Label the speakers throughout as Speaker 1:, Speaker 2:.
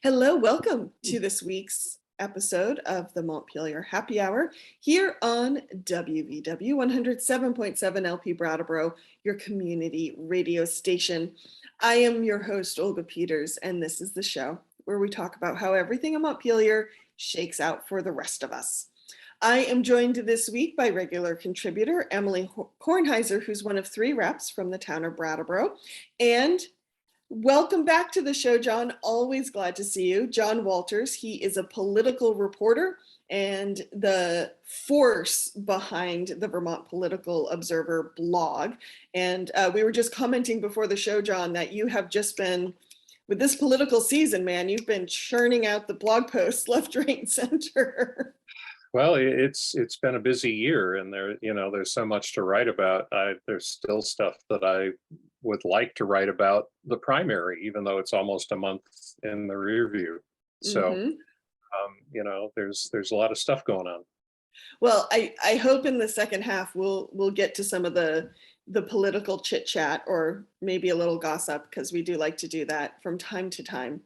Speaker 1: Hello, welcome to this week's episode of the Montpelier Happy Hour here on WVW 107.7 LP Brattleboro, your community radio station. I am your host, Olga Peters, and this is the show where we talk about how everything in Montpelier shakes out for the rest of us. I am joined this week by regular contributor Emily Kornheiser, who's one of three reps from the town of Brattleboro, and welcome back to the show, John. Always glad to see you. John Walters, he is a political reporter and the force behind the Vermont Political Observer blog. And we were just commenting before the show, John, that you have just been, with this political season, man, you've been churning out the blog posts left, right, and center.
Speaker 2: Well, it's been a busy year, and there's so much to write about. There's still stuff that I would like to write about the primary, even though it's almost a month in the rear view. So, there's a lot of stuff going on.
Speaker 1: Well, I hope in the second half we'll get to some of the political chit chat or maybe a little gossip, because we do like to do that from time to time.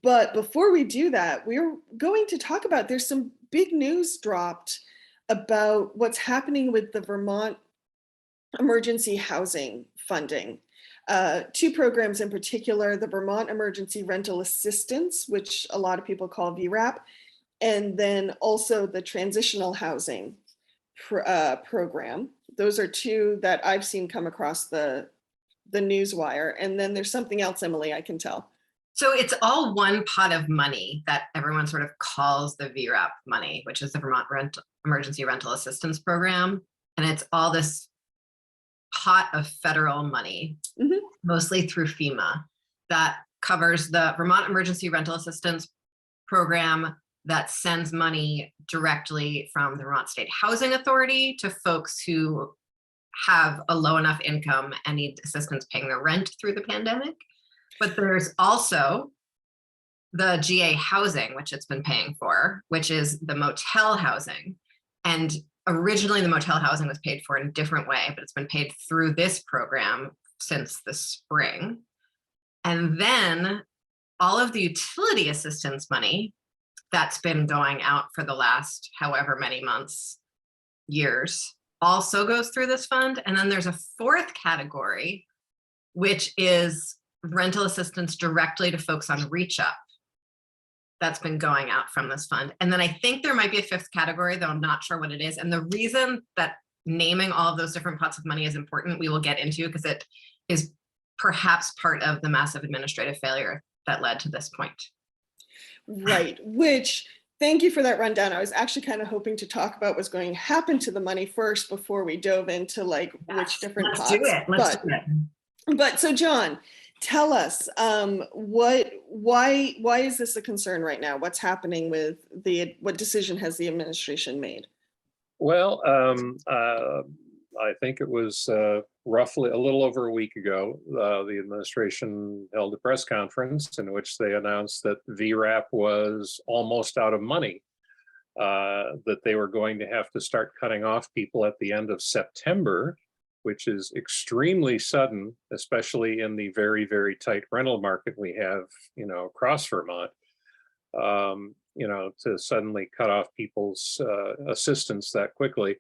Speaker 1: But before we do that, we're going to talk about, there's some big news dropped about what's happening with the Vermont emergency housing funding. Two programs in particular, the Vermont Emergency Rental Assistance, which a lot of people call VRAP, and then also the Transitional Housing program. Those are two that I've seen come across the news wire. And then there's something else, Emily, I can tell.
Speaker 3: So it's all one pot of money that everyone sort of calls the VRAP money, which is the Vermont Emergency Rental Assistance Program. And it's all this pot of federal money, mostly through FEMA, that covers the Vermont Emergency Rental Assistance Program, that sends money directly from the Vermont State Housing Authority to folks who have a low enough income and need assistance paying their rent through the pandemic. But there's also the GA housing, which it's been paying for, which is the motel housing. And originally the motel housing was paid for in a different way, but it's been paid through this program since the spring. And then all of the utility assistance money that's been going out for the last however many months, years, also goes through this fund. And then there's a fourth category, which is rental assistance directly to folks on Reach Up. That's been going out from this fund. And then I think there might be a fifth category, though I'm not sure what it is. And the reason that naming all of those different pots of money is important, we will get into, because it is perhaps part of the massive administrative failure that led to this point.
Speaker 1: Right, which, thank you for that rundown. I was actually kind of hoping to talk about what's going to happen to the money first before we dove into which different pots.
Speaker 3: Let's do it.
Speaker 1: But so John, tell us, why is this a concern right now? What's happening with what decision has the administration made?
Speaker 2: Well, I think it was roughly a little over a week ago, the administration held a press conference in which they announced that VRAP was almost out of money, that they were going to have to start cutting off people at the end of September, which is extremely sudden, especially in the very, very tight rental market we have, across Vermont. To suddenly cut off people's assistance that quickly,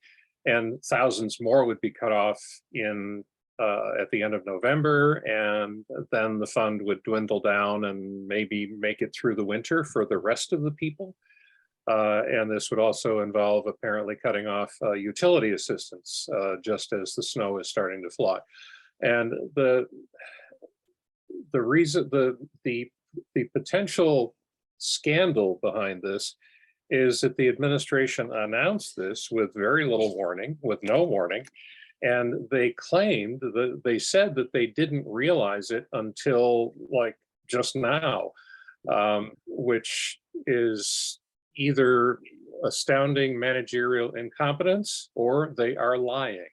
Speaker 2: and thousands more would be cut off at the end of November, and then the fund would dwindle down and maybe make it through the winter for the rest of the people. And this would also involve apparently cutting off utility assistance just as the snow is starting to fly. And the reason, the potential scandal behind this is that the administration announced this with very little warning, with no warning, and they said that they didn't realize it until just now, which is either astounding managerial incompetence or they are lying.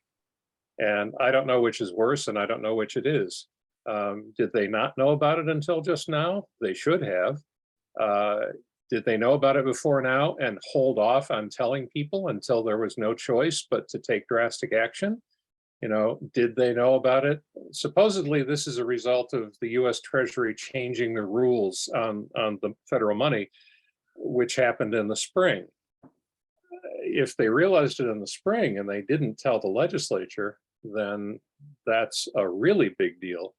Speaker 2: And I don't know which is worse, and I don't know which it is. Did they not know about it until just now? They should have. Did they know about it before now and hold off on telling people until there was no choice but to take drastic action? Did they know about it? Supposedly, this is a result of the US Treasury changing the rules on the federal money, which happened in the spring. If they realized it in the spring and they didn't tell the legislature, then that's a really big deal.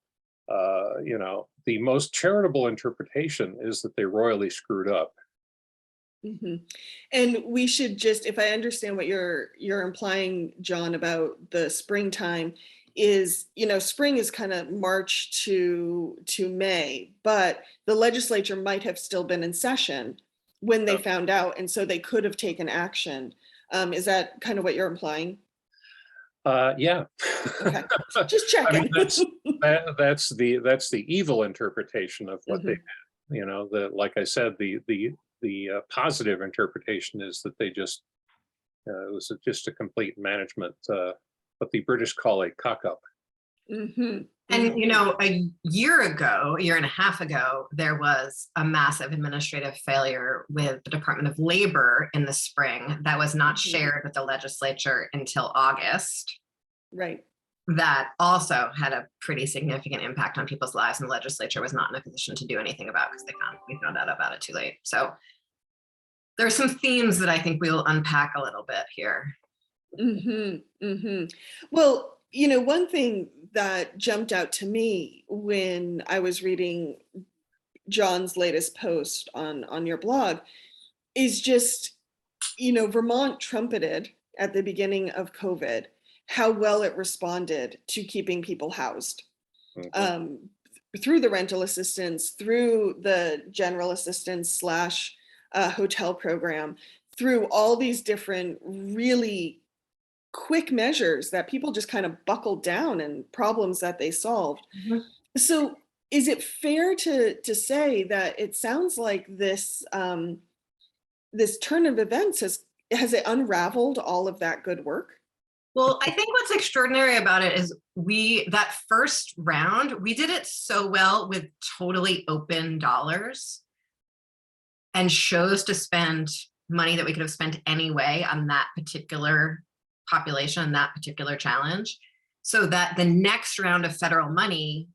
Speaker 2: The most charitable interpretation is that they royally screwed up.
Speaker 1: And we should just, if I understand what you're implying, John, about the springtime, is spring is kind of March to May, but the legislature might have still been in session when they found out, and so they could have taken action. Is that kind of what you're implying?
Speaker 2: Yeah.
Speaker 1: Okay, just checking.
Speaker 2: That's the evil interpretation of what they did. Like I said, the positive interpretation is that they just it was just a complete management, what the British call a cock up.
Speaker 3: And a year and a half ago, there was a massive administrative failure with the Department of Labor in the spring that was not shared with the legislature until August.
Speaker 1: Right.
Speaker 3: That also had a pretty significant impact on people's lives, and the legislature was not in a position to do anything about because we found out about it too late. So there's some themes that I think we'll unpack a little bit here.
Speaker 1: Well, one thing that jumped out to me when I was reading John's latest post on your blog is just, Vermont trumpeted at the beginning of COVID how well it responded to keeping people housed. Through the rental assistance, through the general assistance / hotel program, through all these different really quick measures that people just kind of buckled down and problems that they solved. So is it fair to say that it sounds like this this turn of events has it unraveled all of that good work?
Speaker 3: Well, I think what's extraordinary about it is that first round, we did it so well with totally open dollars and chose to spend money that we could have spent anyway on that particular population, that particular challenge, so that the next round of federal money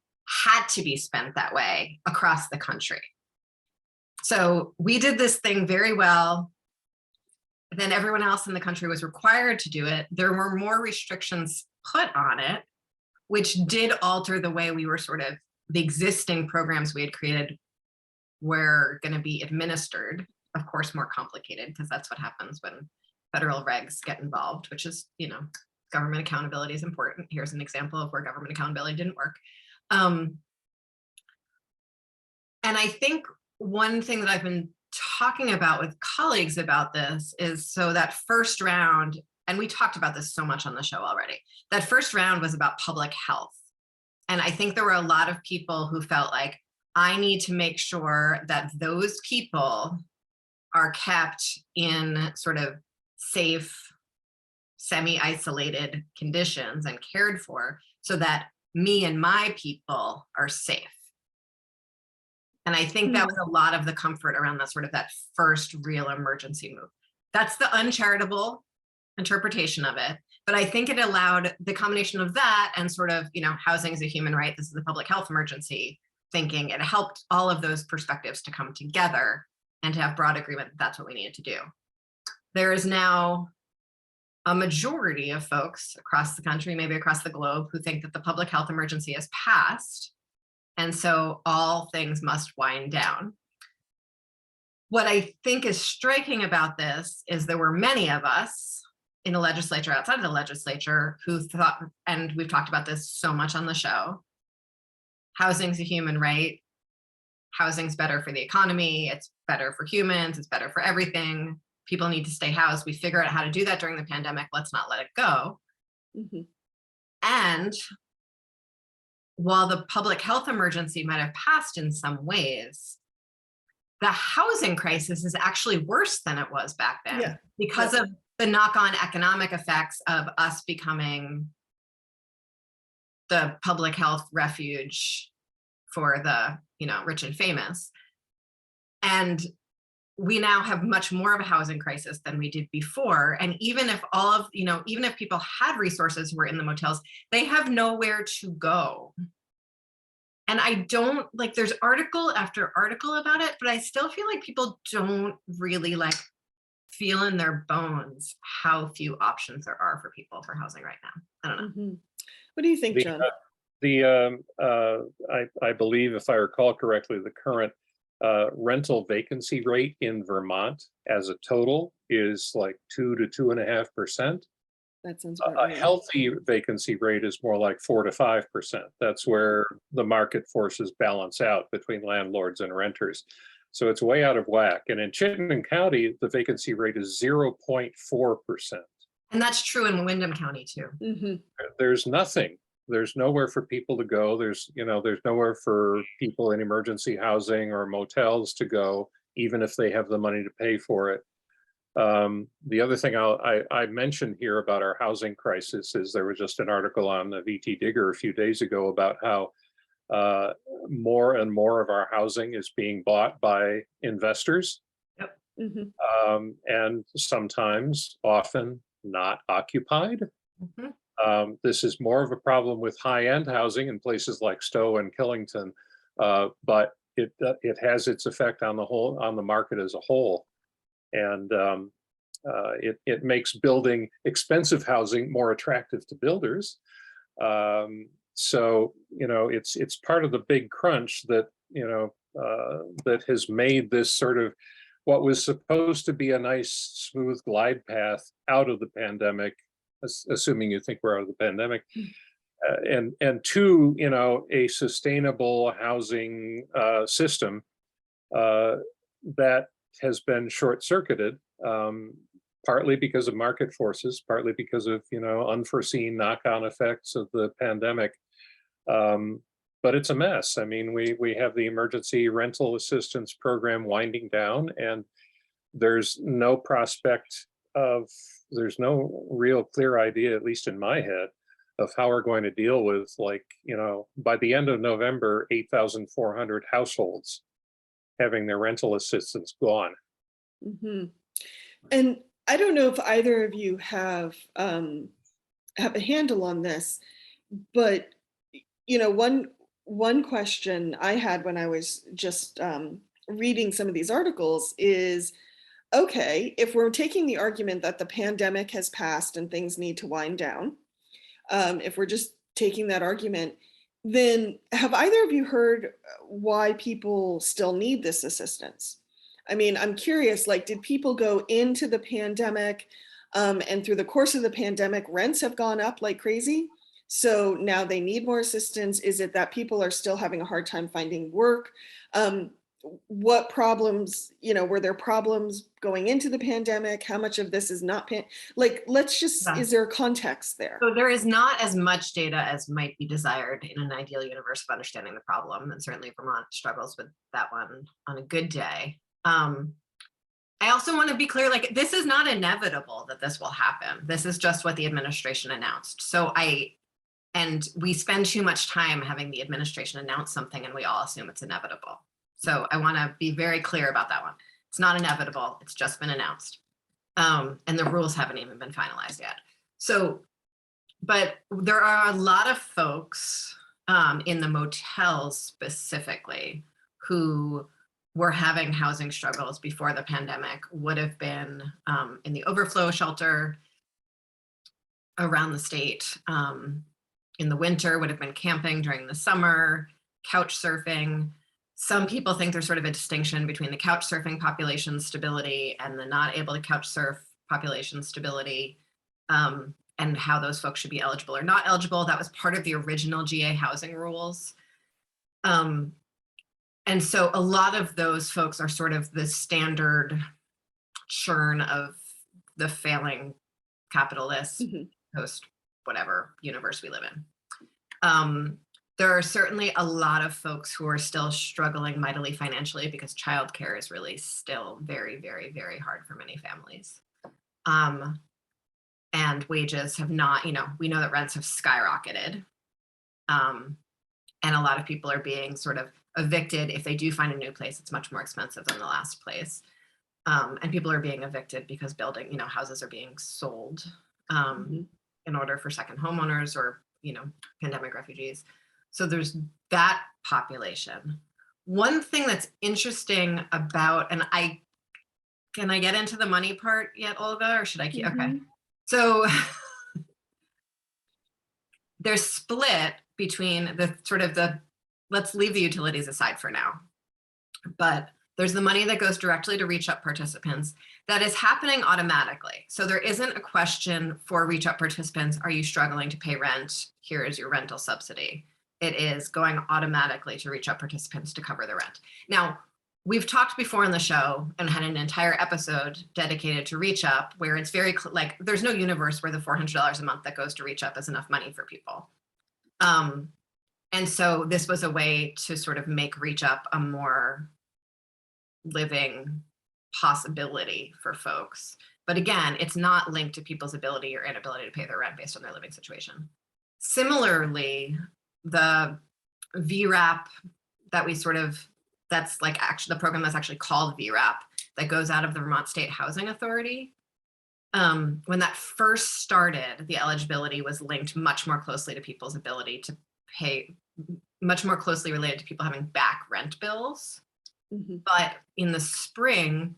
Speaker 3: had to be spent that way across the country. So we did this thing very well. Then everyone else in the country was required to do it. There were more restrictions put on it, which did alter the way we were the existing programs we had created were going to be administered. Of course, more complicated, because that's what happens when federal regs get involved, which is, government accountability is important. Here's an example of where government accountability didn't work. And I think one thing that I've been talking about with colleagues about this is, so that first round, and we talked about this so much on the show already, that first round was about public health. And I think there were a lot of people who felt like, I need to make sure that those people are kept in sort of safe, semi-isolated conditions and cared for so that me and my people are safe. And I think that was a lot of the comfort around that first real emergency move. That's the uncharitable interpretation of it. But I think it allowed the combination of that and housing is a human right, this is a public health emergency thinking. It helped all of those perspectives to come together and to have broad agreement that that's what we needed to do. There is now a majority of folks across the country, maybe across the globe, who think that the public health emergency has passed. And so all things must wind down. What I think is striking about this is there were many of us in the legislature, outside of the legislature, who thought, and we've talked about this so much on the show, housing's a human right. Housing's better for the economy. It's better for humans. It's better for everything. People need to stay housed. We figure out how to do that during the pandemic. Let's not let it go. And while the public health emergency might have passed in some ways, the housing crisis is actually worse than it was back then because of the knock-on economic effects of us becoming the public health refuge for the rich and famous. And we now have much more of a housing crisis than we did before. And even if all of, even if people had resources who were in the motels, they have nowhere to go. And I don't like, there's article after article about it, but I still feel like people don't really like feel in their bones how few options there are for people for housing right now. I don't know.
Speaker 1: Mhm. What do you think, John?
Speaker 2: I believe, if I recall correctly, the current rental vacancy rate in Vermont as a total is like 2 to 2.5%.
Speaker 1: That sounds about
Speaker 2: A
Speaker 1: right.
Speaker 2: healthy vacancy rate is more like 4 to 5%. That's where the market forces balance out between landlords and renters. So it's way out of whack. And in Chittenden County, the vacancy rate is 0.4%.
Speaker 3: And that's true in Windham County too.
Speaker 1: Mhm.
Speaker 2: There's nothing. There's nowhere for people to go. There's nowhere for people in emergency housing or motels to go, even if they have the money to pay for it. The other thing I mentioned here about our housing crisis is there was just an article on the VT Digger a few days ago about how more and more of our housing is being bought by investors,
Speaker 1: Mhm.
Speaker 2: and sometimes, often not occupied.
Speaker 3: Mhm.
Speaker 2: This is more of a problem with high-end housing in places like Stowe and Killington, but it has its effect on the market as a whole, and it makes building expensive housing more attractive to builders. So it's part of the big crunch that that has made this sort of what was supposed to be a nice smooth glide path out of the pandemic, assuming you think we're out of the pandemic, and to a sustainable housing system that has been short-circuited, partly because of market forces, partly because of unforeseen knock-on effects of the pandemic. But it's a mess. I mean, we have the emergency rental assistance program winding down, and there's no prospect of, there's no real clear idea, at least in my head, of how we're going to deal with, like, by the end of November, 8,400 households having their rental assistance gone.
Speaker 1: Mhm. And I don't know if either of you have a handle on this, but one question I had when I was just reading some of these articles is, okay, if we're taking the argument that the pandemic has passed and things need to wind down, if we're just taking that argument, then have either of you heard why people still need this assistance? I mean, I'm curious, like, did people go into the pandemic and through the course of the pandemic, rents have gone up like crazy? So now they need more assistance. Is it that people are still having a hard time finding work? What problems, were there problems going into the pandemic? How much of this is not, let's just,
Speaker 3: Yeah.
Speaker 1: is there a context there?
Speaker 3: So there is not as much data as might be desired in an ideal universe of understanding the problem. And certainly Vermont struggles with that one on a good day. I also want to be clear, like, this is not inevitable that this will happen. This is just what the administration announced. And we spend too much time having the administration announce something and we all assume it's inevitable. So I want to be very clear about that one. It's not inevitable. It's just been announced. And the rules haven't even been finalized yet. So, but there are a lot of folks in the motels specifically who were having housing struggles before the pandemic, would have been in the overflow shelter around the state in the winter, would have been camping during the summer, couch surfing. Some people think there's sort of a distinction between the couch surfing population stability and the not able to couch surf population stability, and how those folks should be eligible or not eligible. That was part of the original GA housing rules. And so a lot of those folks are sort of the standard churn of the failing capitalist post whatever universe we live in. There are certainly a lot of folks who are still struggling mightily financially because childcare is really still very, very, very hard for many families. And wages have not, we know that rents have skyrocketed. And a lot of people are being sort of evicted. If they do find a new place, it's much more expensive than the last place. And people are being evicted because houses are being sold in order for second homeowners or, pandemic refugees. So there's that population. One thing that's interesting about, can I get into the money part yet, Olga, or should I keep? Okay. So they're split between let's leave the utilities aside for now, but there's the money that goes directly to Reach Up participants that is happening automatically. So there isn't a question for Reach Up participants, are you struggling to pay rent? Here is your rental subsidy. It is going automatically to Reach Up participants to cover the rent. Now, we've talked before on the show and had an entire episode dedicated to Reach Up, where it's very there's no universe where the $400 a month that goes to Reach Up is enough money for people. And so this was a way to sort of make Reach Up a more living possibility for folks. But again, it's not linked to people's ability or inability to pay their rent based on their living situation. Similarly, the VRAP that that's like actually the program that's actually called VRAP that goes out of the Vermont State Housing Authority. When that first started, the eligibility was linked much more closely to people's ability to pay, much more closely related to people having back rent bills. But in the spring,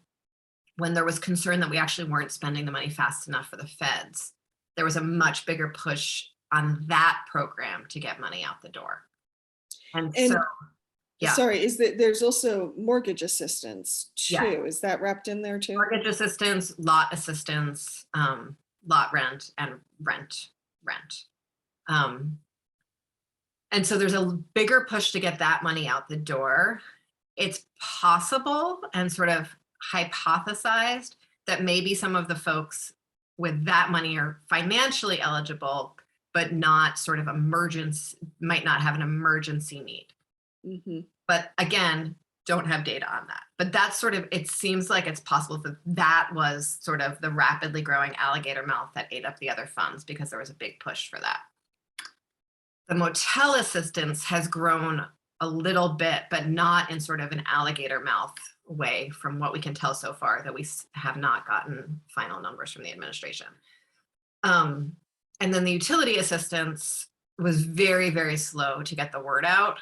Speaker 3: when there was concern that we actually weren't spending the money fast enough for the feds, there was a much bigger push on that program to get money out the door. And so, yeah.
Speaker 1: Sorry, there's also mortgage assistance too?
Speaker 3: Yeah.
Speaker 1: Is that wrapped in there too?
Speaker 3: Mortgage assistance, lot assistance, lot rent, and rent. And so there's a bigger push to get that money out the door. It's possible and sort of hypothesized that maybe some of the folks with that money are financially eligible, but not sort of might not have an emergency need. But again, don't have data on that. But that's it seems like it's possible that was sort of the rapidly growing alligator mouth that ate up the other funds because there was a big push for that. The motel assistance has grown a little bit, but not in sort of an alligator mouth way from what we can tell so far, that we have not gotten final numbers from the administration. And then the utility assistance was very, very slow to get the word out.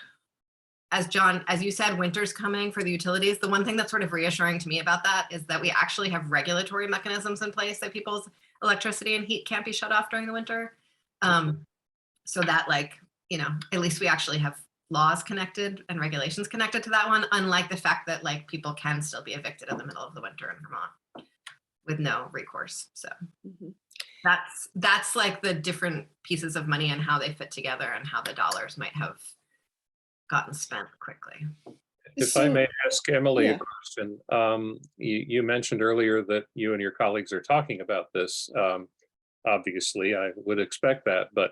Speaker 3: As you said, winter's coming for the utilities. The one thing that's sort of reassuring to me about that is that we actually have regulatory mechanisms in place that people's electricity and heat can't be shut off during the winter. So that at least we actually have laws connected and regulations connected to that one, unlike the fact that people can still be evicted in the middle of the winter in Vermont with no recourse. So that's like the different pieces of money and how they fit together and how the dollars might have gotten spent quickly.
Speaker 2: If I may ask Emily a question, you mentioned earlier that you and your colleagues are talking about this. Obviously, I would expect that, but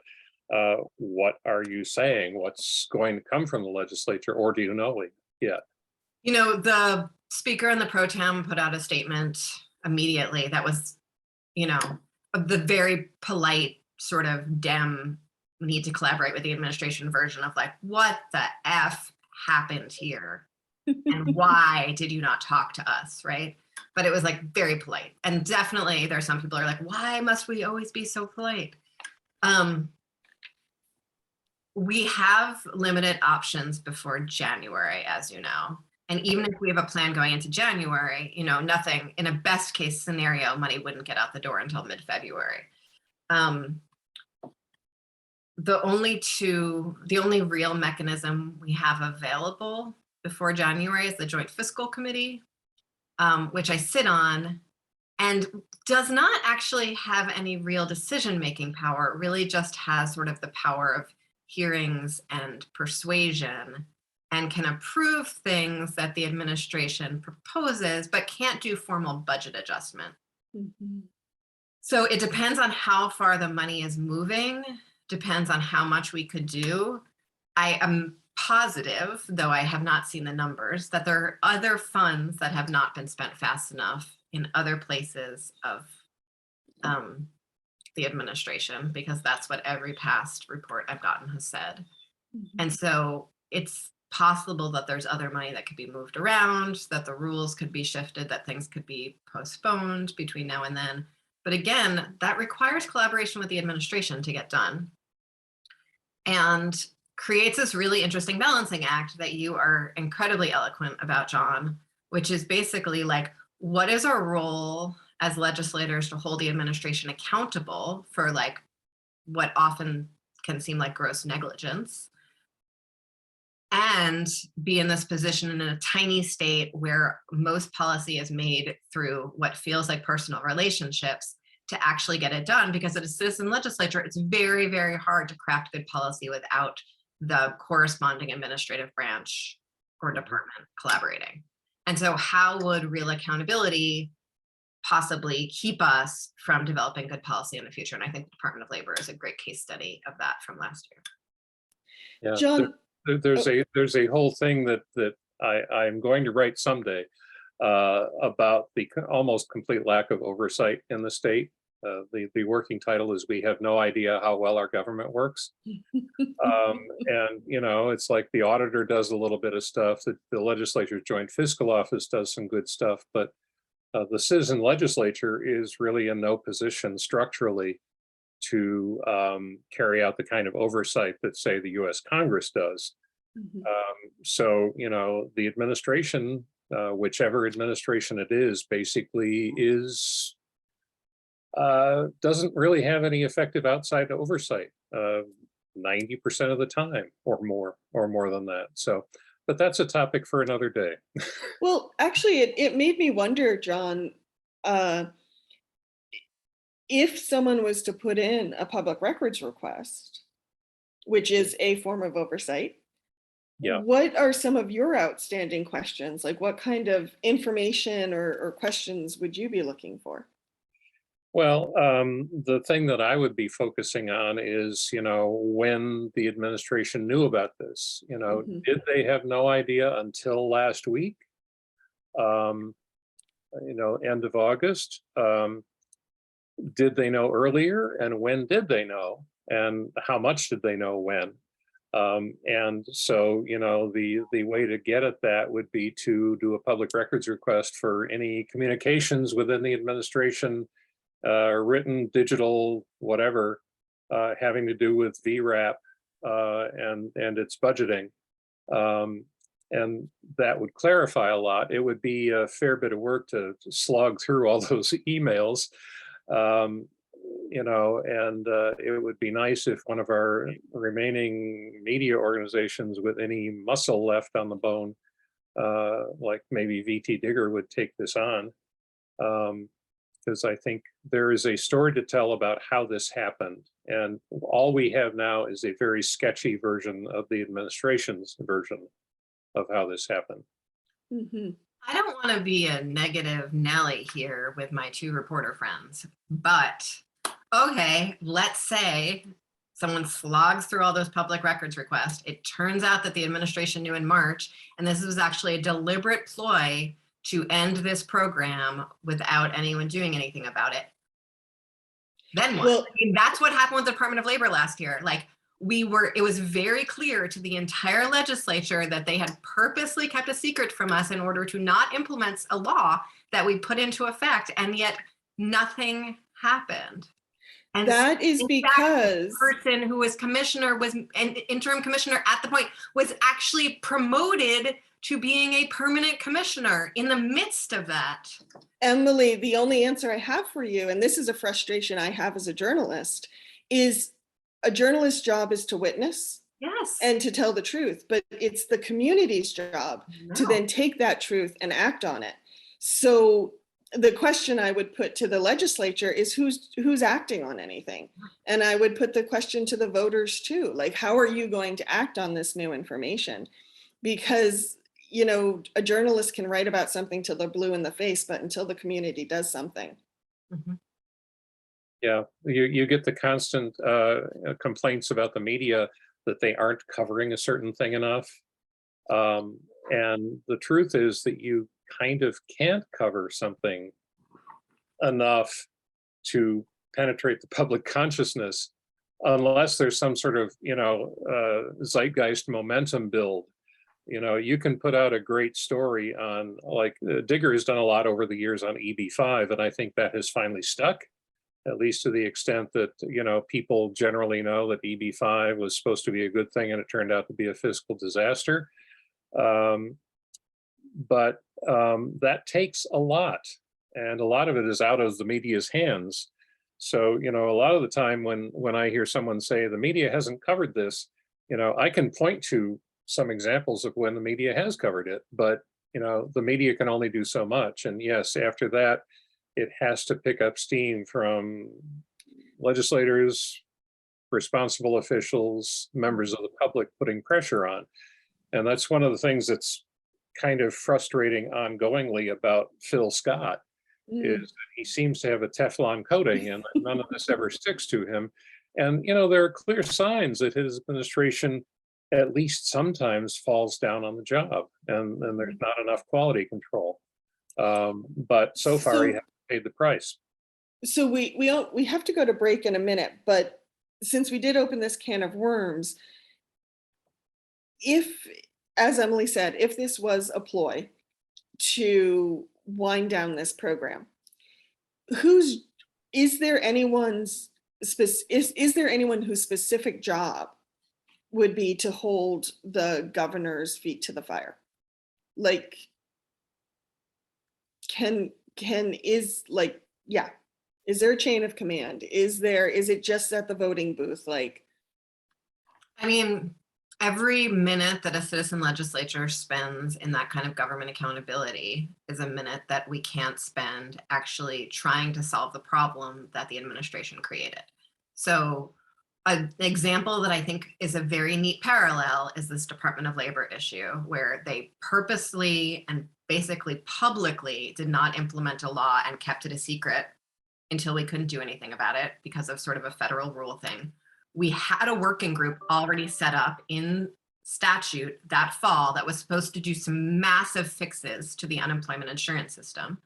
Speaker 2: what are you saying? What's going to come from the legislature, or do you know yet?
Speaker 3: The speaker and the pro tem put out a statement immediately that was, the very polite sort of Dem need to collaborate with the administration version of what the F happened here? And why did you not talk to us, right? But it was very polite. And definitely there are some people who are why must we always be so polite? We have limited options before January, as you know. And even if we have a plan going into January, nothing, in a best case scenario, money wouldn't get out the door until mid-February. The only real mechanism we have available before January is the Joint Fiscal Committee, which I sit on, and does not actually have any real decision-making power. It really just has sort of the power of hearings and persuasion, and can approve things that the administration proposes, but can't do formal budget adjustment. So it depends on how far the money is moving, depends on how much we could do. I am positive, though I have not seen the numbers, that there are other funds that have not been spent fast enough in other places of the administration, because that's what every past report I've gotten has said. And so it's possible that there's other money that could be moved around, that the rules could be shifted, that things could be postponed between now and then. But again, that requires collaboration with the administration to get done, and creates this really interesting balancing act that you are incredibly eloquent about, John, which is basically like, what is our role as legislators to hold the administration accountable for like what often can seem like gross negligence, and be in this position in a tiny state where most policy is made through what feels like personal relationships to actually get it done, because as a citizen legislature, it's very, very hard to craft good policy without the corresponding administrative branch or department collaborating. And so how would real accountability possibly keep us from developing good policy in the future? And I think the Department of Labor is a great case study of that from last year.
Speaker 2: Yeah,
Speaker 1: John,
Speaker 2: there's a whole thing that I'm going to write someday about the almost complete lack of oversight in the state. The working title is "We have no idea how well our government works." And you know, it's like the auditor does a little bit of stuff, the legislature's joint fiscal office does some good stuff, but the citizen legislature is really in no position structurally to carry out the kind of oversight that, say, the US Congress does. So, you know, the administration, whichever administration it is, basically doesn't really have any effective outside oversight 90% of the time or more than that. So, but that's a topic for another day.
Speaker 1: well, actually, it made me wonder, John, if someone was to put in a public records request, which is a form of oversight,
Speaker 2: Yeah.
Speaker 1: what are some of your outstanding questions? Like, what kind of information or questions would you be looking for?
Speaker 2: Well, the thing that I would be focusing on is, you know, when the administration knew about this, you know, did they have no idea until last week? You know, end of August? Did they know earlier, and when did they know, and how much did they know when? And so, you know, the way to get at that would be to do a public records request for any communications within the administration, written, digital, whatever, having to do with VRAP and its budgeting. And that would clarify a lot. It would be a fair bit of work to slog through all those emails. You know, and it would be nice if one of our remaining media organizations with any muscle left on the bone, like maybe VT Digger, would take this on. Because I think there is a story to tell about how this happened. And all we have now is a very sketchy version of the administration's version of how this happened.
Speaker 3: I don't want to be a negative Nelly here with my two reporter friends, but okay, let's say someone slogs through all those public records requests. It turns out that the administration knew in March, and this was actually a deliberate ploy to end this program without anyone doing anything about it. Then what?
Speaker 1: Well,
Speaker 3: I mean, that's what happened with the Department of Labor last year. Like, it was very clear to the entire legislature that they had purposely kept a secret from us in order to not implement a law that we put into effect, and yet nothing happened. And
Speaker 1: that is
Speaker 3: in
Speaker 1: because
Speaker 3: fact, the person who was commissioner, was an interim commissioner at the point, was actually promoted to being a permanent commissioner in the midst of that.
Speaker 1: Emily, the only answer I have for you, and this is a frustration I have as a journalist, is a journalist's job is to witness,
Speaker 3: yes,
Speaker 1: and to tell the truth, but it's the community's job to then take that truth and act on it. So the question I would put to the legislature is who's acting on anything? And I would put the question to the voters too, like, how are you going to act on this new information? Because, you know, a journalist can write about something till they're blue in the face, but until the community does something.
Speaker 2: Yeah, you get the constant complaints about the media that they aren't covering a certain thing enough. And the truth is that you kind of can't cover something enough to penetrate the public consciousness unless there's some sort of, you know, zeitgeist momentum build. You know, you can put out a great story on, like, Digger has done a lot over the years on EB5, and I think that has finally stuck, at least to the extent that, you know, people generally know that EB5 was supposed to be a good thing and it turned out to be a fiscal disaster. Um, but that takes a lot, and a lot of it is out of the media's hands. So, you know, a lot of the time when I hear someone say the media hasn't covered this, you know, I can point to some examples of when the media has covered it, but, you know, the media can only do so much. And yes, after that, it has to pick up steam from legislators, responsible officials, members of the public putting pressure on. And that's one of the things that's kind of frustrating ongoingly about Phil Scott, is that he seems to have a Teflon coating and none of this ever sticks to him. And, you know, there are clear signs that his administration at least sometimes falls down on the job, and there's not enough quality control. But so far, he hasn't paid the price.
Speaker 1: So we have to go to break in a minute, but since we did open this can of worms, if, as Emily said, if this was a ploy to wind down this program, is there anyone whose specific job would be to hold the governor's feet to the fire? Like, is there a chain of command? Is it just at the voting booth? Like,
Speaker 3: I mean, every minute that a citizen legislature spends in that kind of government accountability is a minute that we can't spend actually trying to solve the problem that the administration created. So an example that I think is a very neat parallel is this Department of Labor issue, where they purposely and basically publicly did not implement a law and kept it a secret until we couldn't do anything about it because of sort of a federal rule thing. We had a working group already set up in statute that fall that was supposed to do some massive fixes to the unemployment insurance system.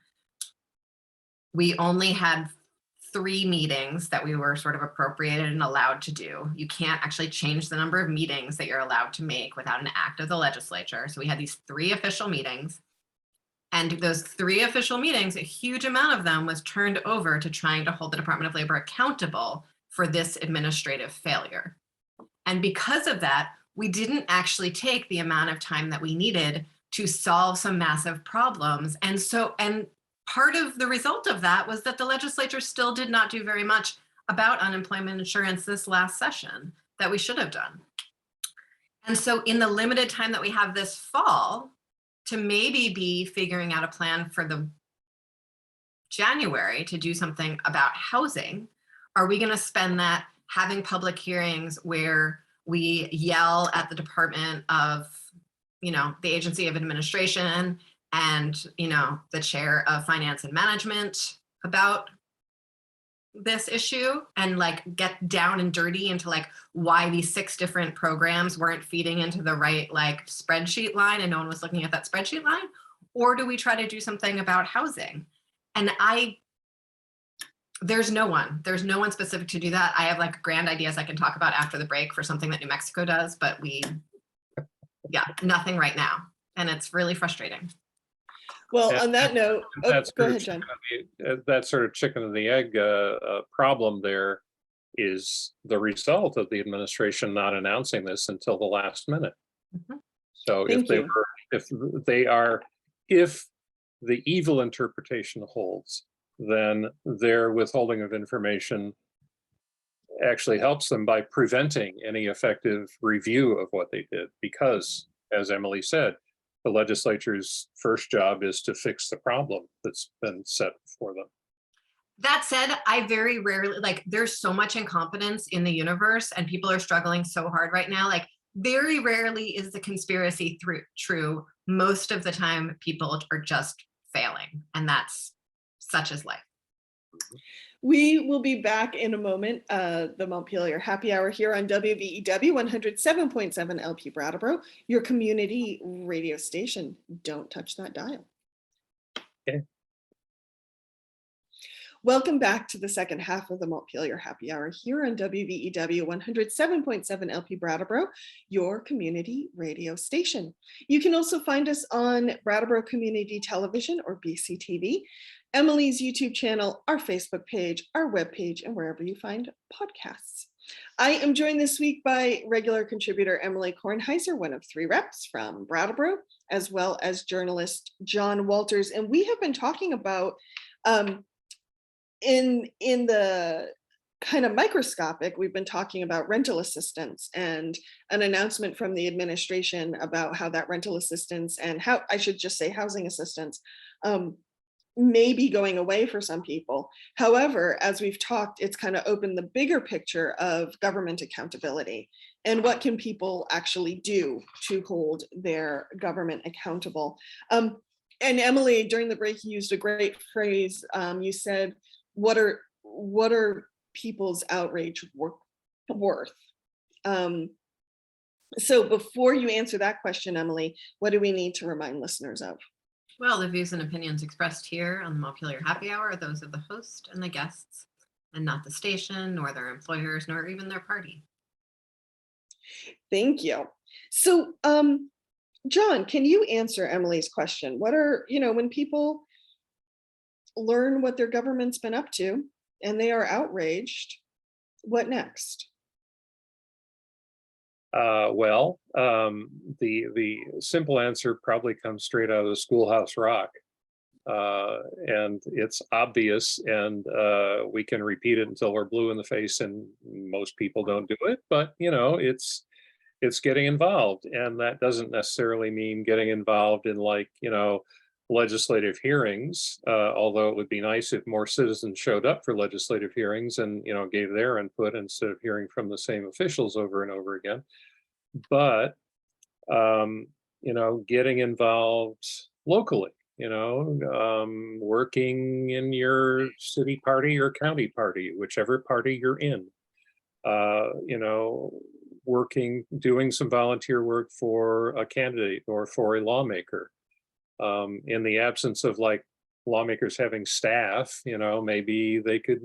Speaker 3: We only had 3 meetings that we were sort of appropriated and allowed to do. You can't actually change the number of meetings that you're allowed to make without an act of the legislature. So we had these 3 official meetings. And those 3 official meetings, a huge amount of them was turned over to trying to hold the Department of Labor accountable for this administrative failure. And because of that, we didn't actually take the amount of time that we needed to solve some massive problems. And part of the result of that was that the legislature still did not do very much about unemployment insurance this last session that we should have done. And so in the limited time that we have this fall to maybe be figuring out a plan for the January to do something about housing, are we going to spend that having public hearings where we yell at the Department of, the Agency of Administration and, the chair of Finance and Management about this issue and get down and dirty into why these 6 different programs weren't feeding into the right spreadsheet line and no one was looking at that spreadsheet line? Or do we try to do something about housing? And there's no one specific to do that. I have grand ideas I can talk about after the break for something that New Mexico does, but nothing right now. And it's really frustrating.
Speaker 1: Well, on that note, go ahead, John.
Speaker 2: That sort of chicken and the egg problem there is the result of the administration not announcing this until the last minute. Mm-hmm. So if the evil interpretation holds, then their withholding of information actually helps them by preventing any effective review of what they did, because, as Emily said, the legislature's first job is to fix the problem that's been set before them.
Speaker 3: That said, I very rarely, there's so much incompetence in the universe and people are struggling so hard right now. Very rarely is the conspiracy true. Most of the time, people are just failing, and that's such as life.
Speaker 1: We will be back in a moment. The Montpelier Happy Hour here on WVEW 107.7 LP Brattleboro, your community radio station. Don't touch that dial.
Speaker 2: Okay.
Speaker 1: Welcome back to the second half of the Montpelier Happy Hour here on WVEW 107.7 LP Brattleboro, your community radio station. You can also find us on Brattleboro Community Television or BCTV, Emily's YouTube channel, our Facebook page, our webpage, and wherever you find podcasts. I am joined this week by regular contributor Emily Kornheiser, one of 3 reps from Brattleboro, as well as journalist John Walters. And we have been talking about in the kind of microscopic, we've been talking about rental assistance and an announcement from the administration about how that rental assistance, and how I should just say housing assistance, may be going away for some people. However, as we've talked, it's kind of opened the bigger picture of government accountability and what can people actually do to hold their government accountable. And Emily, during the break, you used a great phrase. You said, what are people's outrage worth? So before you answer that question, Emily, what do we need to remind listeners of?
Speaker 3: Well, the views and opinions expressed here on the Montpelier Happy Hour are those of the host and the guests, and not the station, nor their employers, nor even their party.
Speaker 1: Thank you. So, John, can you answer Emily's question? What are, when people learn what their government's been up to and they are outraged, what next?
Speaker 2: The simple answer probably comes straight out of the Schoolhouse Rock. And it's obvious, and we can repeat it until we're blue in the face, and most people don't do it, but it's getting involved. And that doesn't necessarily mean getting involved in legislative hearings, although it would be nice if more citizens showed up for legislative hearings and gave their input instead of hearing from the same officials over and over again. But getting involved locally, working in your city party or county party, whichever party you're in, doing some volunteer work for a candidate or for a lawmaker. In the absence of lawmakers having staff, maybe they could,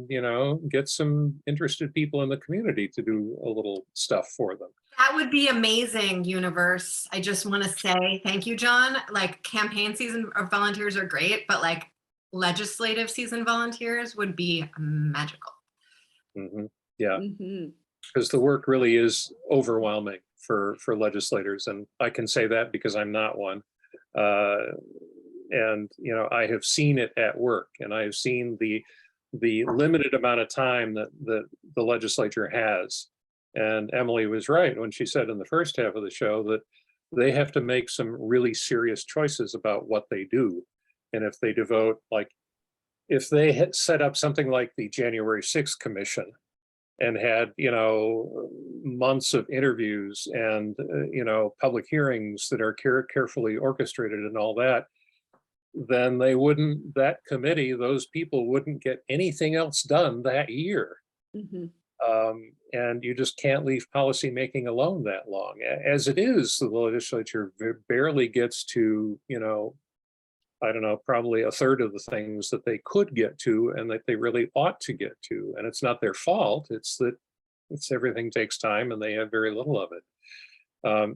Speaker 2: get some interested people in the community to do a little stuff for them.
Speaker 3: That would be amazing, universe. I just want to say thank you, John. Campaign season volunteers are great, but legislative season volunteers would be magical.
Speaker 2: Mm-hmm. Yeah,
Speaker 1: Mm-hmm.
Speaker 2: Because the work really is overwhelming for legislators, and I can say that because I'm not one. And I have seen it at work, and I have seen the limited amount of time that the legislature has. And Emily was right when she said in the first half of the show that they have to make some really serious choices about what they do. And if they devote, if they had set up something like the January 6th Commission and had, months of interviews and, public hearings that are carefully orchestrated and all that, then that committee, those people wouldn't get anything else done that year.
Speaker 1: Mm-hmm.
Speaker 2: And you just can't leave policy making alone that long. As it is, the legislature barely gets to, probably a third of the things that they could get to and that they really ought to get to. And it's not their fault. It's that everything takes time and they have very little of it.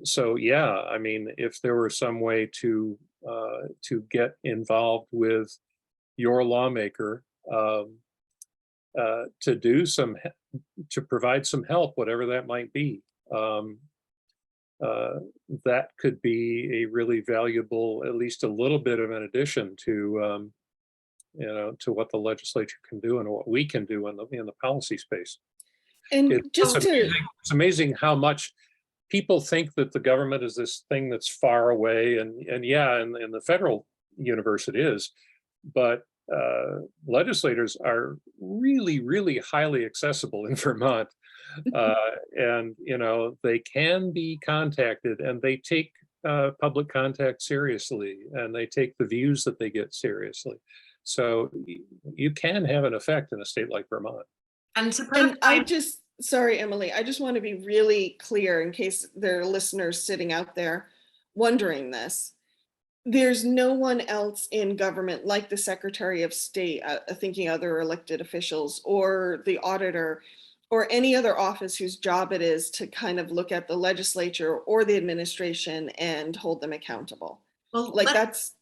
Speaker 2: So yeah, if there were some way to get involved with your lawmaker, to provide some help, whatever that might be, that could be a really valuable, at least a little bit of an addition to what the legislature can do and what we can do in the policy space.
Speaker 1: And
Speaker 2: it's amazing how much people think that the government is this thing that's far away, and yeah, in the federal universe it is, but legislators are really, really highly accessible in Vermont, and they can be contacted, and they take public contact seriously, and they take the views that they get seriously. So you can have an effect in a state like Vermont.
Speaker 3: And
Speaker 1: sorry, Emily, I just want to be really clear in case there are listeners sitting out there wondering this. there's no one else in government like the Secretary of State, thinking other elected officials, or the auditor, or any other office whose job it is to kind of look at the legislature or the administration and hold them accountable.
Speaker 3: Well,
Speaker 1: Like that's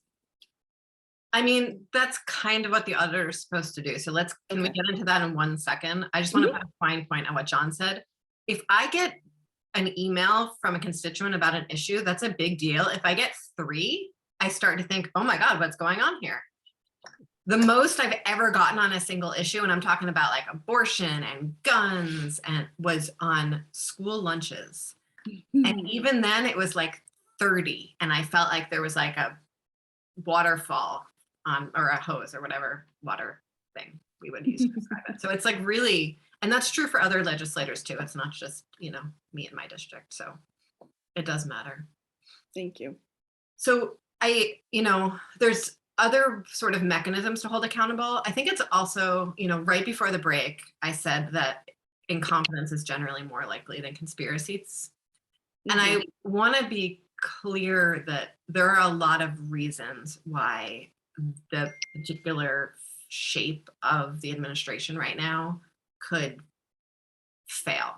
Speaker 3: I mean, that's kind of what the auditor is supposed to do. So can we
Speaker 1: okay.
Speaker 3: get into that in 1 second? I just want to
Speaker 1: Mhm.
Speaker 3: put a fine point on what John said. If I get an email from a constituent about an issue, that's a big deal. If I get 3, I start to think, oh my God, what's going on here? The most I've ever gotten on a single issue, and I'm talking about like abortion and guns, and was on school lunches. And even then it was like 30. And I felt like there was like a waterfall or a hose or whatever water thing we would use to describe it. So it's like really, and that's true for other legislators too. It's not just, me in my district. So it does matter.
Speaker 1: Thank you.
Speaker 3: So there's other sort of mechanisms to hold accountable. I think it's also, right before the break, I said that incompetence is generally more likely than conspiracies. And I want to be clear that there are a lot of reasons why the particular shape of the administration right now could fail.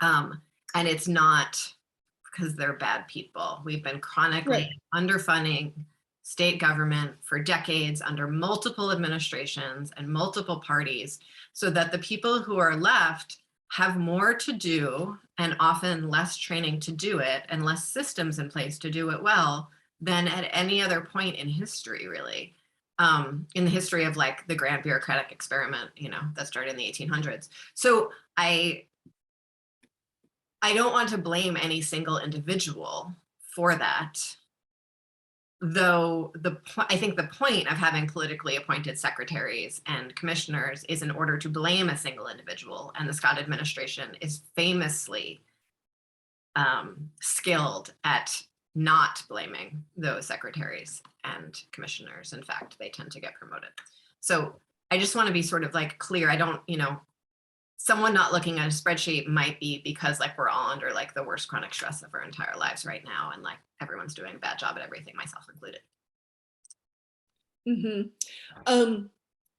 Speaker 3: And it's not because they're bad people. We've been chronically underfunding state government for decades under multiple administrations and multiple parties, so that the people who are left have more to do and often less training to do it and less systems in place to do it well than at any other point in history, really. In the history of like the grand bureaucratic experiment, that started in the 1800s. So I don't want to blame any single individual for that. Though I think the point of having politically appointed secretaries and commissioners is in order to blame a single individual, and the Scott administration is famously skilled at not blaming those secretaries and commissioners. In fact, they tend to get promoted. So I just want to be sort of like clear. I don't, someone not looking at a spreadsheet might be because like we're all under like the worst chronic stress of our entire lives right now, and like everyone's doing a bad job at everything, myself included.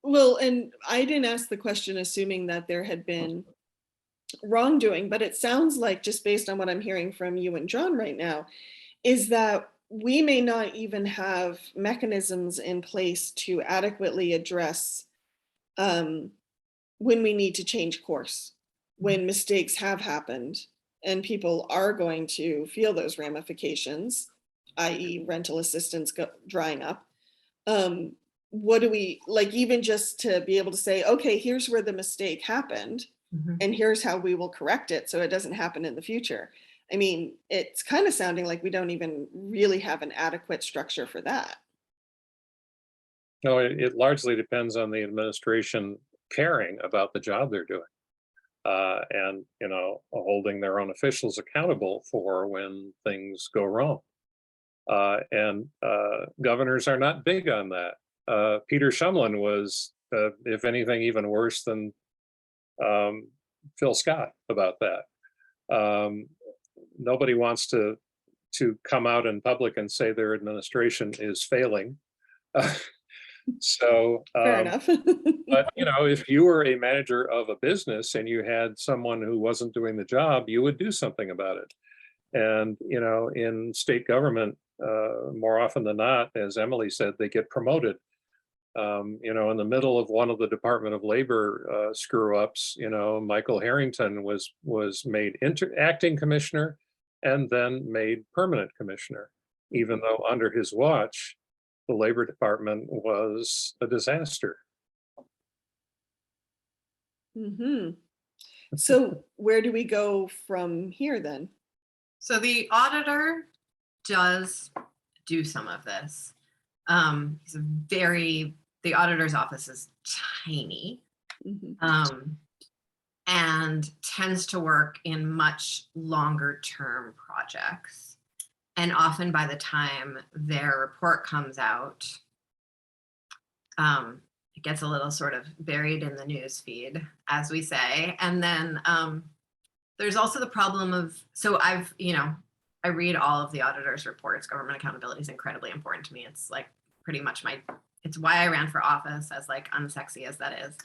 Speaker 1: Well, and I didn't ask the question assuming that there had been wrongdoing, but it sounds like, just based on what I'm hearing from you and John right now, is that we may not even have mechanisms in place to adequately address when we need to change course, when mistakes have happened and people are going to feel those ramifications, i.e. rental assistance drying up. What do we, like, even just to be able to say, okay, here's where the mistake happened and here's how we will correct it so it doesn't happen in the future. I mean, it's kind of sounding like we don't even really have an adequate structure for that.
Speaker 2: No, it largely depends on the administration caring about the job they're doing, and holding their own officials accountable for when things go wrong. And governors are not big on that. Peter Shumlin was, if anything, even worse than Phil Scott about that. Nobody wants to come out in public and say their administration is failing. So,
Speaker 1: Fair enough.
Speaker 2: but if you were a manager of a business and you had someone who wasn't doing the job, you would do something about it. And in state government, more often than not, as Emily said, they get promoted. In the middle of one of the Department of Labor screw ups, Michael Harrington was made acting commissioner and then made permanent commissioner, even though under his watch, the Labor Department was a disaster.
Speaker 1: So where do we go from here then?
Speaker 3: So the auditor does do some of this. The auditor's office is tiny, and tends to work in much longer term projects. And often by the time their report comes out, it gets a little sort of buried in the news feed, as we say. And then there's also the problem of, so I've I read all of the auditor's reports. Government accountability is incredibly important to me. It's like pretty much it's why I ran for office, as like unsexy as that is.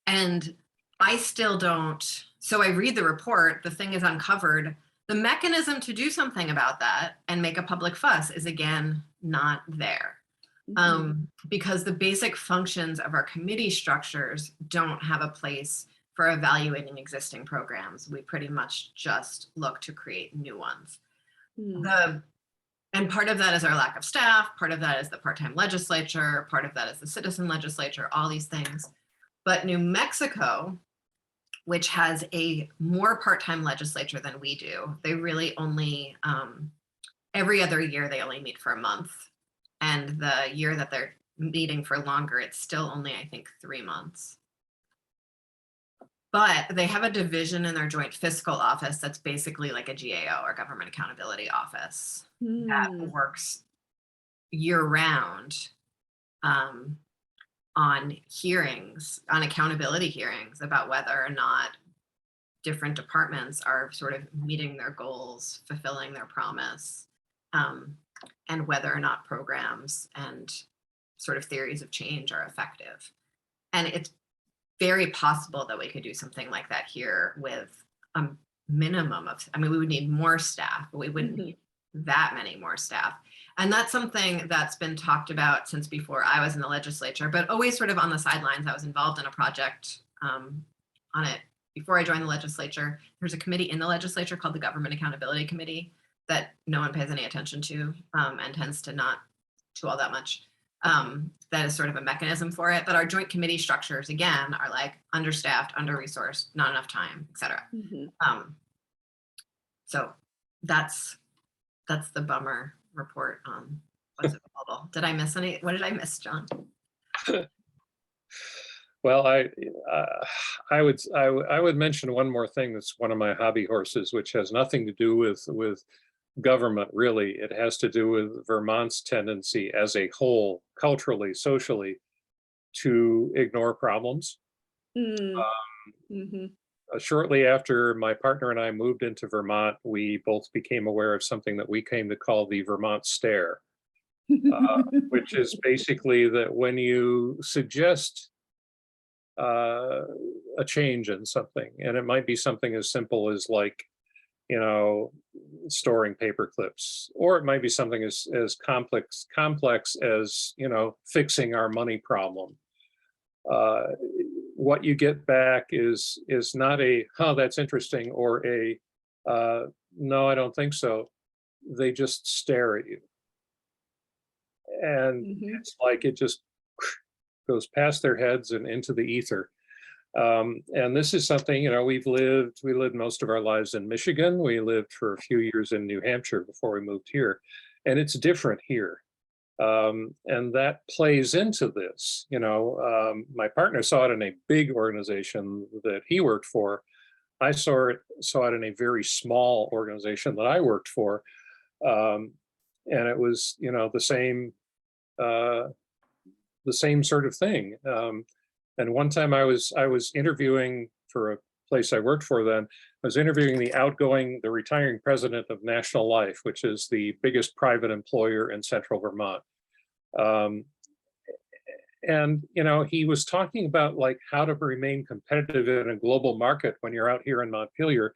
Speaker 3: And I still don't, so I read the report, the thing is uncovered. The mechanism to do something about that and make a public fuss is again, not there. Because the basic functions of our committee structures don't have a place for evaluating existing programs. We pretty much just look to create new ones. And part of that is our lack of staff, part of that is the part-time legislature, part of that is the citizen legislature, all these things. But New Mexico, which has a more part-time legislature than we do, they really only, every other year they only meet for a month. And the year that they're meeting for longer, it's still only, I think, 3 months. But they have a division in their joint fiscal office that's basically like a GAO, or Government Accountability Office, that works year round on hearings, on accountability hearings about whether or not different departments are sort of meeting their goals, fulfilling their promise, and whether or not programs and sort of theories of change are effective. And it's very possible that we could do something like that here with a minimum of, I mean, we would need more staff, but we wouldn't need that many more staff. And that's something that's been talked about since before I was in the legislature, but always sort of on the sidelines. I was involved in a project on it before I joined the legislature. There's a committee in the legislature called the Government Accountability Committee that no one pays any attention to and tends to not do all that much. That is sort of a mechanism for it. But our joint committee structures, again, are like understaffed, under-resourced, not enough time, et cetera. So that's the bummer report on what's available. Did I miss any? What did I miss, John?
Speaker 2: Well, I would mention one more thing that's one of my hobby horses, which has nothing to do with government, really. It has to do with Vermont's tendency as a whole, culturally, socially, to ignore problems. Shortly after my partner and I moved into Vermont, we both became aware of something that we came to call the Vermont stare, which is basically that when you suggest a change in something, and it might be something as simple as like, you know, storing paper clips, or it might be something as complex as, you know, fixing our money problem. What you get back is not a, "Huh, that's interesting," or a, "No, I don't think so." They just stare at you. And it's like it just goes past their heads and into the ether. And this is something, you know, we lived most of our lives in Michigan. We lived for a few years in New Hampshire before we moved here. And it's different here. And that plays into this. You know, my partner saw it in a big organization that he worked for. I saw it in a very small organization that I worked for. And it was, you know, the same sort of thing. And one time I was interviewing for a place I worked for then. I was interviewing the retiring president of National Life, which is the biggest private employer in central Vermont. And, you know, he was talking about like how to remain competitive in a global market when you're out here in Montpelier.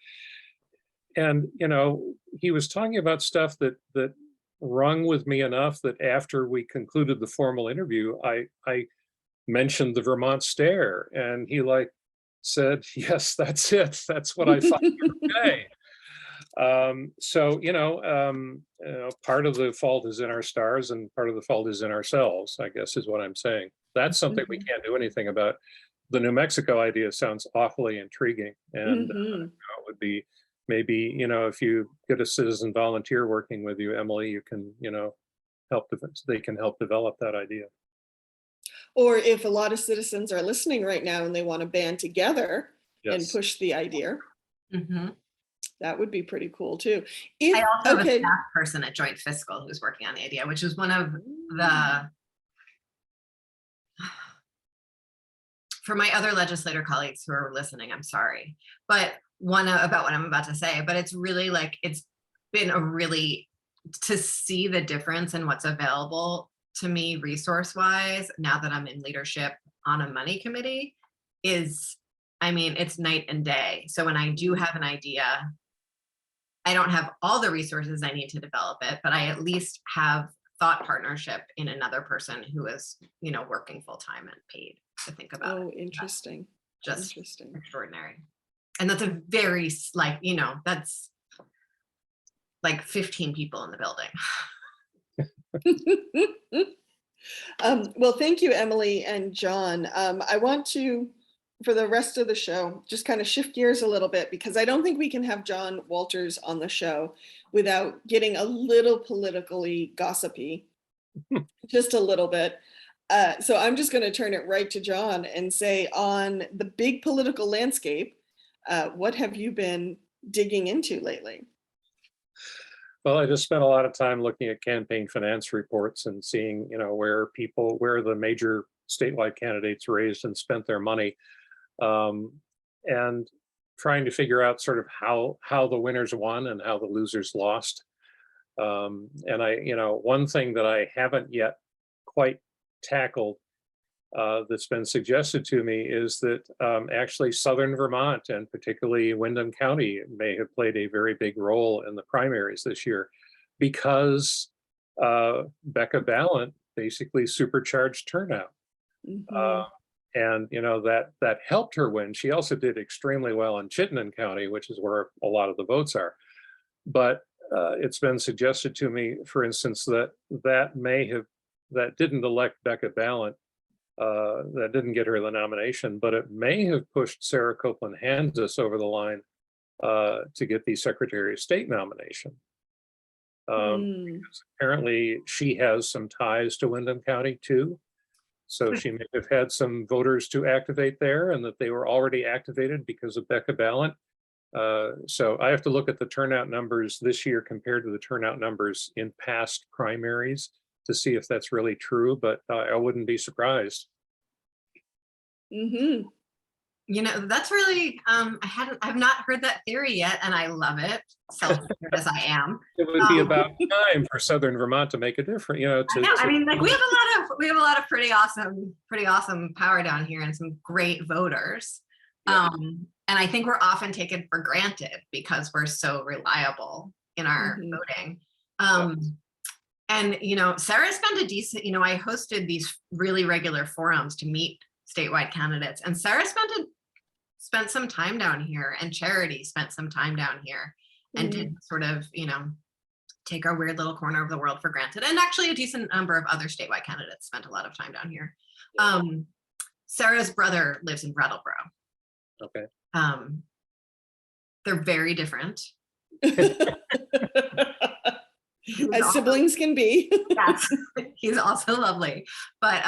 Speaker 2: And, you know, he was talking about stuff that rung with me enough that after we concluded the formal interview, I mentioned the Vermont stare, and he like said, "Yes, that's it. That's what I thought you would say." So, you know, part of the fault is in our stars and part of the fault is in ourselves, I guess is what I'm saying. That's something we can't do anything about. The New Mexico idea sounds awfully intriguing, and it would be maybe, you know, if you get a citizen volunteer working with you, Emily, you can, you know, they can help develop that idea.
Speaker 1: Or if a lot of citizens are listening right now and they want to band together and
Speaker 2: Yes.
Speaker 1: push the idea, that would be pretty cool too.
Speaker 3: I also have a staff person at Joint Fiscal who's working on the idea, which is one of the, for my other legislator colleagues who are listening, I'm sorry, but about what I'm about to say, but it's really like, it's been a really, to see the difference in what's available to me resource wise now that I'm in leadership on a money committee is, I mean, it's night and day. So when I do have an idea, I don't have all the resources I need to develop it, but I at least have thought partnership in another person who is, you know, working full time and paid to think about it.
Speaker 1: Oh, interesting.
Speaker 3: Just
Speaker 1: Interesting.
Speaker 3: extraordinary. And that's a very, like, you know, that's like 15 people in the building.
Speaker 1: Well, thank you, Emily and John. I want to, for the rest of the show, just kind of shift gears a little bit, because I don't think we can have John Walters on the show without getting a little politically gossipy, just a little bit. So I'm just going to turn it right to John and say, on the big political landscape, what have you been digging into lately?
Speaker 2: Well, I just spent a lot of time looking at campaign finance reports and seeing, you know, where the major statewide candidates raised and spent their money, and trying to figure out sort of how the winners won and how the losers lost. And one thing that I haven't yet quite tackled, that's been suggested to me, is that actually Southern Vermont, and particularly Windham County, may have played a very big role in the primaries this year, because Becca Ballant basically supercharged turnout.
Speaker 1: Mhm.
Speaker 2: And that helped her win. She also did extremely well in Chittenden County, which is where a lot of the votes are. But it's been suggested to me, for instance, that didn't elect Becca Ballant, that didn't get her the nomination, but it may have pushed Sarah Copeland Hansis over the line to get the Secretary of State nomination.
Speaker 1: Mm.
Speaker 2: Apparently, she has some ties to Windham County too. So she may have had some voters to activate there, and that they were already activated because of Becca Ballant. So I have to look at the turnout numbers this year compared to the turnout numbers in past primaries to see if that's really true, but I wouldn't be surprised.
Speaker 1: Hmm.
Speaker 3: You know, that's really, I've not heard that theory yet, and I love it, self-centered as I am.
Speaker 2: It would be about time for Southern Vermont to make a difference,
Speaker 3: I know. I mean, like, we have a lot of pretty awesome power down here and some great voters.
Speaker 2: Yeah.
Speaker 3: And I think we're often taken for granted because we're so reliable in our
Speaker 1: Mhm.
Speaker 3: voting. And, you know, Sarah spent a decent, you know, I hosted these really regular forums to meet statewide candidates, and Sarah spent some time down here, and Charity spent some time down here, and did sort of, you know, take our weird little corner of the world for granted. And actually a decent number of other statewide candidates spent a lot of time down here. Sarah's brother lives in Brattleboro.
Speaker 2: Okay.
Speaker 3: They're very different.
Speaker 1: As siblings can be.
Speaker 3: Yes, he's also lovely. But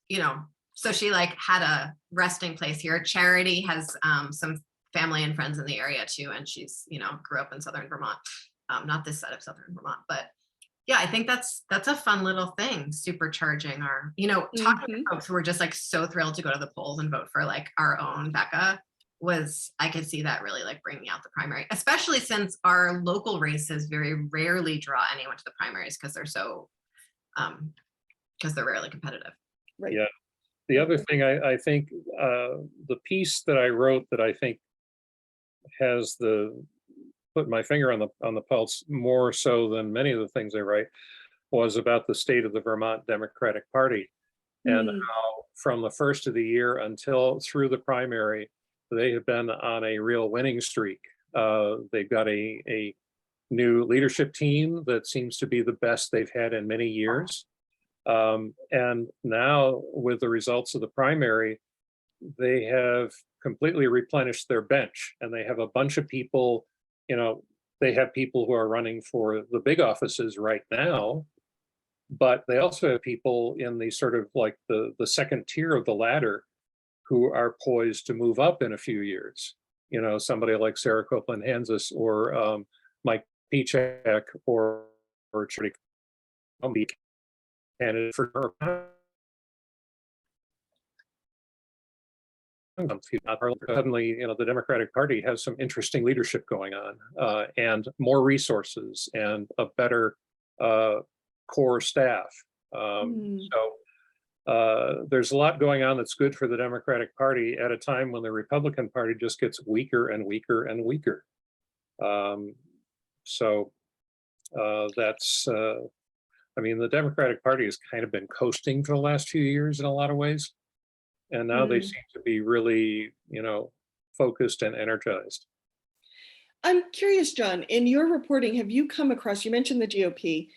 Speaker 3: you know, so she like had a resting place here. Charity has some family and friends in the area too, and she's, you know, grew up in Southern Vermont. Not this side of Southern Vermont, but yeah, I think that's a fun little thing, supercharging our, you know, talking to folks who are just like so thrilled to go to the polls and vote for like our own Becca. I could see that really like bringing out the primary, especially since our local races very rarely draw anyone to the primaries because they're so, because they're rarely competitive.
Speaker 1: Right.
Speaker 2: Yeah. The other thing I think, the piece that I wrote that I think has put my finger on the pulse more so than many of the things I write, was about the state of the Vermont Democratic Party, and how from the first of the year until through the primary, they have been on a real winning streak. They've got a new leadership team that seems to be the best they've had in many years. And now with the results of the primary, they have completely replenished their bench, and they have a bunch of people, you know, they have people who are running for the big offices right now, but they also have people in the sort of like the second tier of the ladder who are poised to move up in a few years. You know, somebody like Sarah Copeland Hansis, or Mike Pichek, or Charity candidate for Suddenly, you know, the Democratic Party has some interesting leadership going on, and more resources and a better core staff. There's a lot going on that's good for the Democratic Party at a time when the Republican Party just gets weaker and weaker and weaker. That's, I mean, the Democratic Party has kind of been coasting for the last few years in a lot of ways. And now they seem to be really, you know, focused and energized.
Speaker 1: I'm curious, John, in your reporting, have you come across, you mentioned the GOP,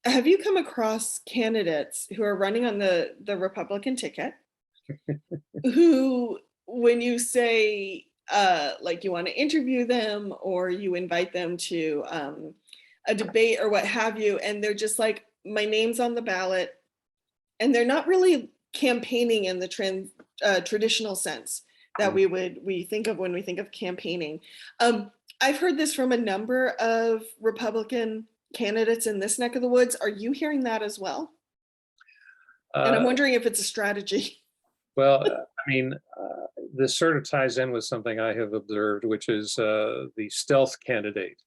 Speaker 1: have you come across candidates who are running on the Republican ticket who, when you say, like you want to interview them or you invite them to a debate or what have you, and they're just like, my name's on the ballot, and they're not really campaigning in the traditional sense that we think of when we think of campaigning. I've heard this from a number of Republican candidates in this neck of the woods. Are you hearing that as well? And I'm wondering if it's a strategy.
Speaker 2: Well, I mean, this sort of ties in with something I have observed, which is the stealth candidate,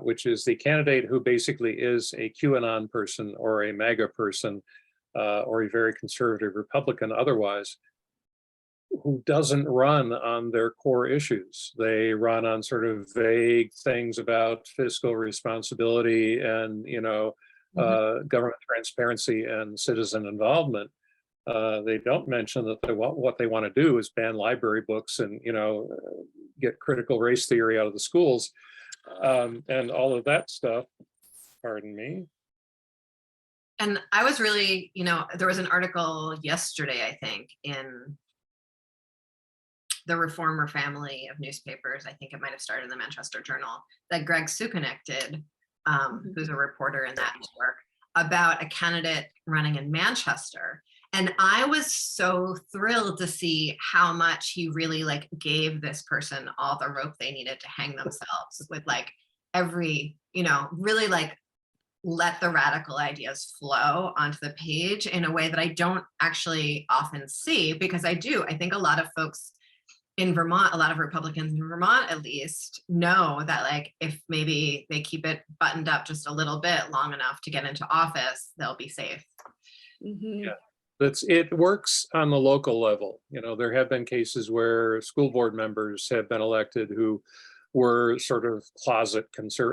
Speaker 2: which is the candidate who basically is a QAnon person or a MAGA person or a very conservative Republican otherwise, who doesn't run on their core issues. They run on sort of vague things about fiscal responsibility and, you know, government transparency and citizen involvement. They don't mention that what they want to do is ban library books and, you know, get critical race theory out of the schools and all of that stuff. Pardon me.
Speaker 3: And I was really, you know, there was an article yesterday, I think, in the Reformer family of newspapers. I think it might have started in the Manchester Journal, that Greg Sukanek did, who's a reporter in that network, about a candidate running in Manchester. And I was so thrilled to see how much he really like gave this person all the rope they needed to hang themselves with, like every, you know, really like let the radical ideas flow onto the page in a way that I don't actually often see, because I think a lot of folks in Vermont, a lot of Republicans in Vermont at least, know that like if maybe they keep it buttoned up just a little bit long enough to get into office, they'll be safe.
Speaker 2: Yeah, it works on the local level. You know, there have been cases where school board members have been elected who were sort of closet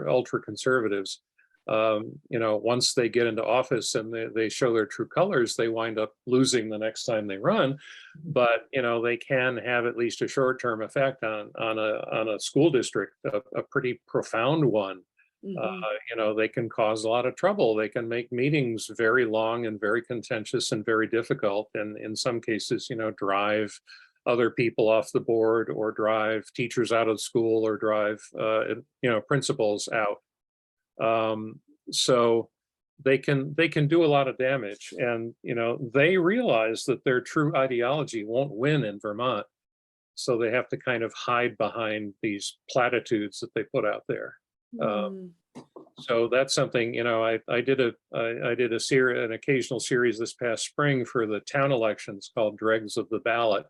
Speaker 2: ultra conservatives. You know, once they get into office and they show their true colors, they wind up losing the next time they run. But, you know, they can have at least a short-term effect on a school district, a pretty profound one. You know, they can cause a lot of trouble. They can make meetings very long and very contentious and very difficult. And in some cases, you know, drive other people off the board or drive teachers out of school or drive, you know, principals out. So they can do a lot of damage, and you know they realize that their true ideology won't win in Vermont, so they have to kind of hide behind these platitudes that they put out there. So that's something, you know, I did an occasional series this past spring for the town elections called Dregs of the Ballot,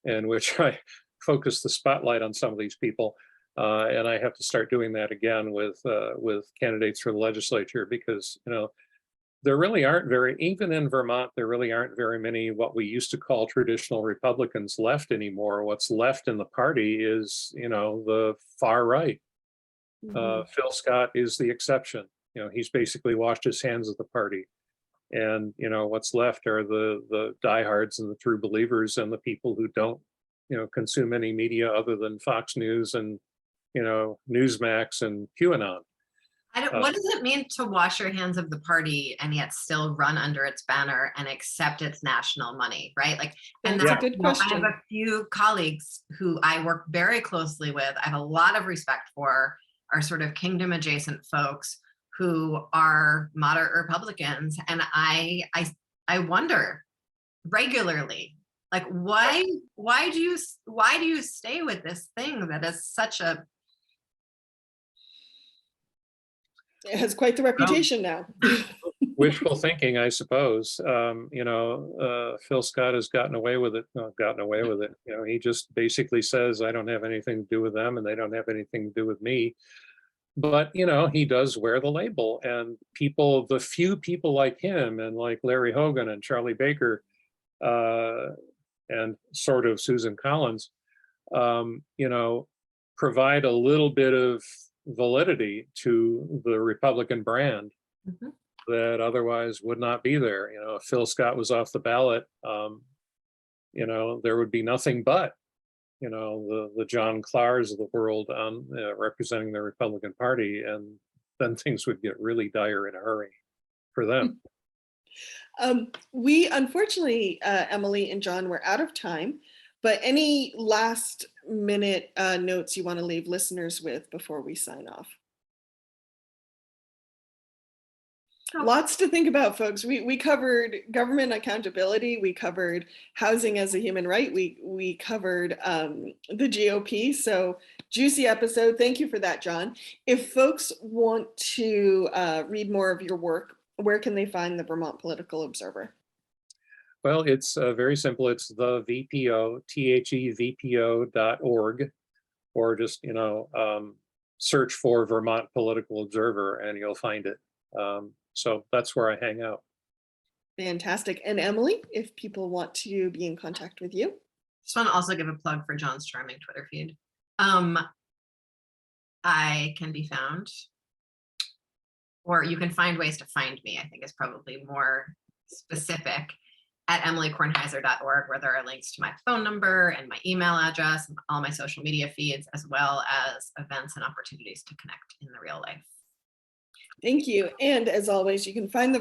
Speaker 2: in which I focused the spotlight on some of these people. And I have to start doing that again with candidates for the legislature, because, you know, there really aren't even in Vermont, there really aren't very many what we used to call traditional Republicans left anymore. What's left in the party is, you know, the far right. Phil Scott is the exception. You know, he's basically washed his hands of the party. And, you know, what's left are the diehards and the true believers and the people who don't, you know, consume any media other than Fox News and, you know, Newsmax and QAnon.
Speaker 3: What does it mean to wash your hands of the party and yet still run under its banner and accept its national money, right? Like, and
Speaker 1: that's a good question.
Speaker 3: I have a few colleagues who I work very closely with. I have a lot of respect for, are sort of kingdom adjacent folks who are moderate Republicans, and I wonder regularly, like, why do you stay with this thing that is such a
Speaker 1: It has quite the reputation now.
Speaker 2: Wishful thinking, I suppose. Phil Scott has gotten away with it. Not gotten away with it. He just basically says, I don't have anything to do with them and they don't have anything to do with me. But, he does wear the label, and the few people like him and like Larry Hogan and Charlie Baker, and sort of Susan Collins, provide a little bit of validity to the Republican brand
Speaker 3: Mhm.
Speaker 2: that otherwise would not be there. If Phil Scott was off the ballot, there would be nothing but, the John Clars of the world on representing the Republican Party, and then things would get really dire in a hurry for them.
Speaker 1: We unfortunately, Emily and John, we're out of time, but any last minute notes you want to leave listeners with before we sign off?
Speaker 3: No.
Speaker 1: Lots to think about, folks. We covered government accountability. We covered housing as a human right. We covered the GOP. So juicy episode. Thank you for that, John. If folks want to read more of your work, where can they find the Vermont Political Observer?
Speaker 2: Well, it's very simple. It's the VPO, THEVPO.org, or just, search for Vermont Political Observer and you'll find it. So that's where I hang out.
Speaker 1: Fantastic. And Emily, if people want to be in contact with you?
Speaker 3: Just want to also give a plug for John's charming Twitter feed. I can be found, or you can find ways to find me, I think is probably more specific, at emilykornheiser.org, where there are links to my phone number and my email address and all my social media feeds, as well as events and opportunities to connect in the real life.
Speaker 1: Thank you. And as always, you can find the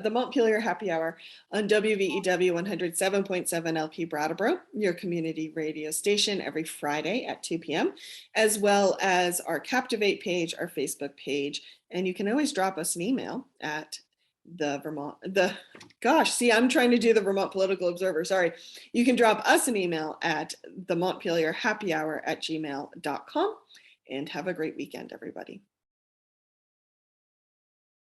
Speaker 1: Montpelier Happy Hour on WVEW 107.7 LP Brattleboro, your community radio station, every Friday at 2 p.m., as well as our Captivate page, our Facebook page. And you can always drop us an email at I'm trying to do the Vermont Political Observer. Sorry. You can drop us an email at the Montpelier Happy Hour at gmail.com, and have a great weekend, everybody.